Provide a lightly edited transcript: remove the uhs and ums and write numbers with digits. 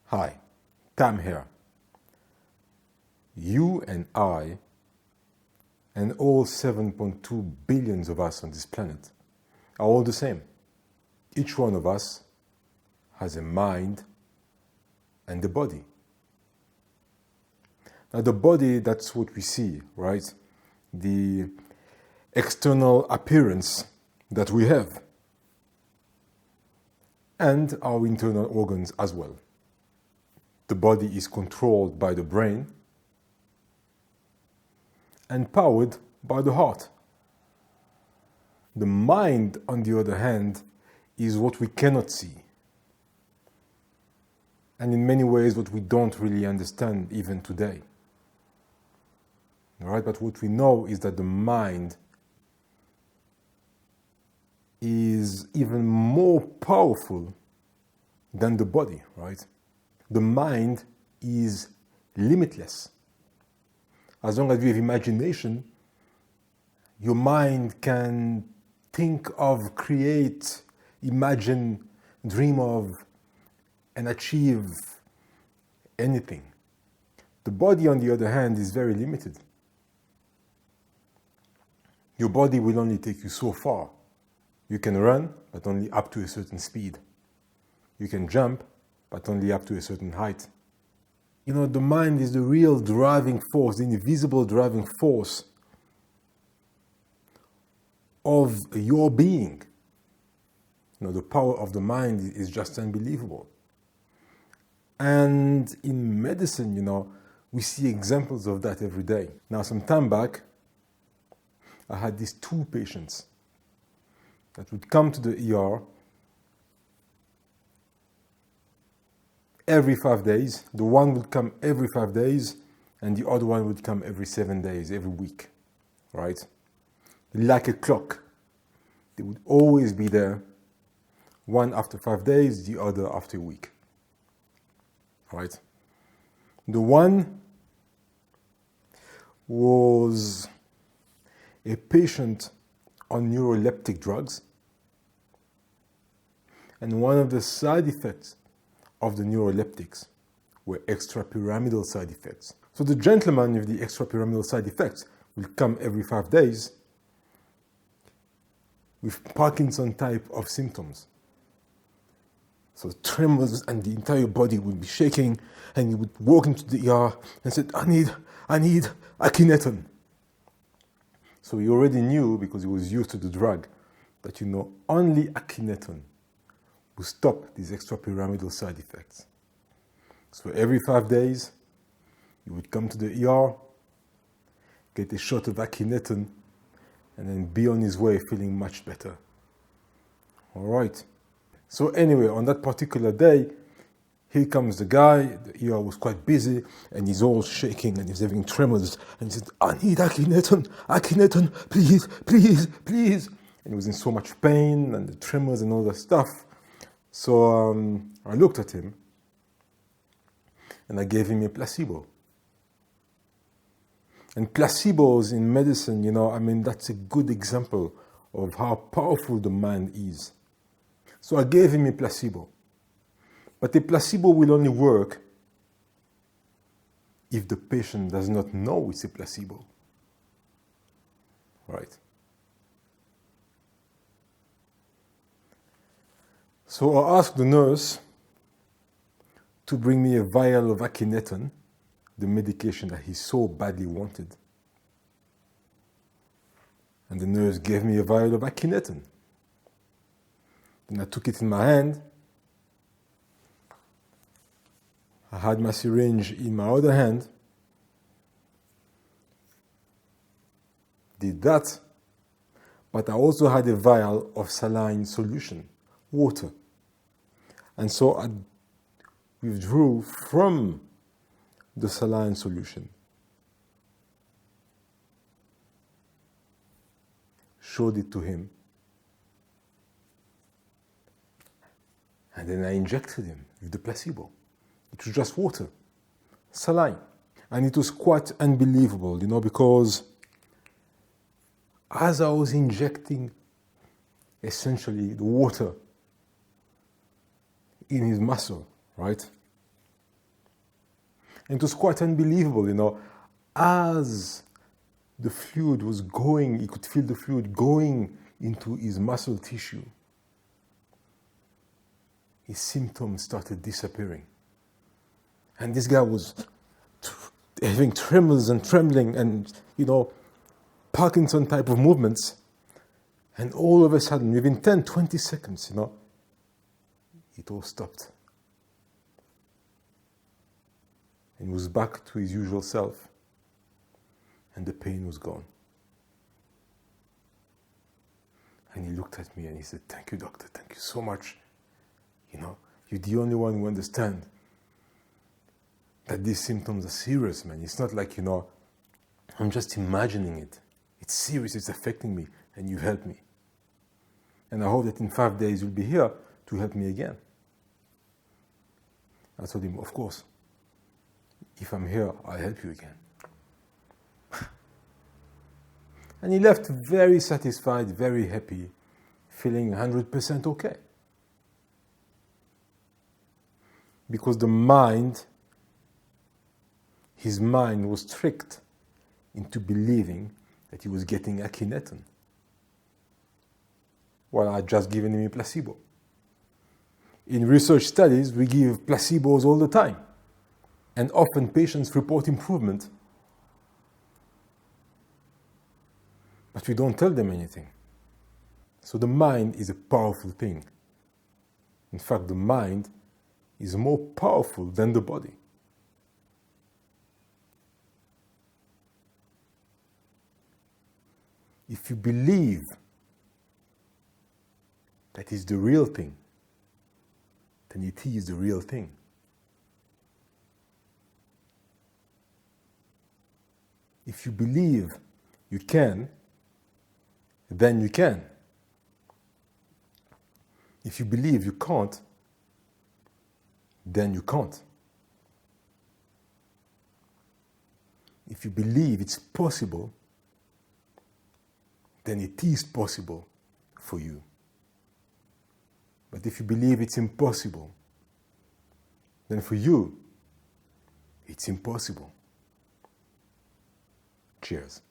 Hi, Tam here. You and I, and all 7.2 billions of us on this planet, are all the same. Each one of us has a mind and a body. Now, the body, that's what we see, right? The external appearance that we have, and our internal organs as well. The body is controlled by the brain and powered by the heart. The mind, on the other hand, is what we cannot see. And in many ways, what we don't really understand even today. All right? But what we know is that the mind is even more powerful than the body, right? The mind is limitless. As long as you have imagination, your mind can think of, create, imagine, dream of, and achieve anything. The body, on the other hand, is very limited. Your body will only take you so far. You can run, but only up to a certain speed. You can jump, but only up to a certain height. You know, the mind is the real driving force, the invisible driving force of your being. You know, the power of the mind is just unbelievable. And in medicine, you know, we see examples of that every day. Now, some time back, I had these two patients that would come to the ER every 5 days. The one would come every 5 days, and the other one would come every 7 days, every week, right? Like a clock. They would always be there, one after 5 days, the other after a week, right? The one was a patient on neuroleptic drugs, and one of the side effects of the neuroleptics were extrapyramidal side effects. So the gentleman with the extrapyramidal side effects will come every 5 days with Parkinson type of symptoms. So tremors and the entire body would be shaking, and he would walk into the ER and said, I need Akhenaton. So he already knew, because he was used to the drug, that only Akhenaton will stop these extrapyramidal side effects. So every 5 days, he would come to the ER, get a shot of Akhenaton, and then be on his way feeling much better. All right. So anyway, on that particular day, here comes the guy. The ER was quite busy, and he's all shaking, and he's having tremors, and he said, I need Akhenaton, please, please, please. And he was in so much pain, and the tremors and all that stuff. So I looked at him, and I gave him a placebo. And placebos in medicine, that's a good example of how powerful the mind is. So I gave him a placebo. But a placebo will only work if the patient does not know it's a placebo. Right? So I asked the nurse to bring me a vial of Akhenaton, the medication that he so badly wanted. And the nurse gave me a vial of Akhenaton. Then I took it in my hand. I had my syringe in my other hand. Did that. But I also had a vial of saline solution, water. And so I withdrew from the saline solution, showed it to him, and then I injected him with the placebo. It was just water, saline. And it was quite unbelievable, because as I was injecting essentially the water in his muscle, right? And it was quite unbelievable, as the fluid was going, he could feel the fluid going into his muscle tissue. His symptoms started disappearing. And this guy was having tremors and trembling and, Parkinson type of movements. And all of a sudden, within 10, 20 seconds, it all stopped. And he was back to his usual self. And the pain was gone. And he looked at me and he said, "Thank you, doctor, thank you so much. You're the only one who understands that these symptoms are serious, man. It's not like, I'm just imagining it. It's serious, it's affecting me, and you helped me. And I hope that in 5 days you'll be here to help me again." I told him, "Of course. If I'm here, I'll help you again." And he left very satisfied, very happy, feeling 100% okay. Because his mind was tricked into believing that he was getting Akhenaten, while I had just given him a placebo. In research studies, we give placebos all the time. And often patients report improvement, but we don't tell them anything. So the mind is a powerful thing. In fact, the mind is more powerful than the body. If you believe that is the real thing, then it is the real thing. If you believe you can, then you can. If you believe you can't, then you can't. If you believe it's possible, then it is possible for you. But if you believe it's impossible, then for you, it's impossible. Cheers.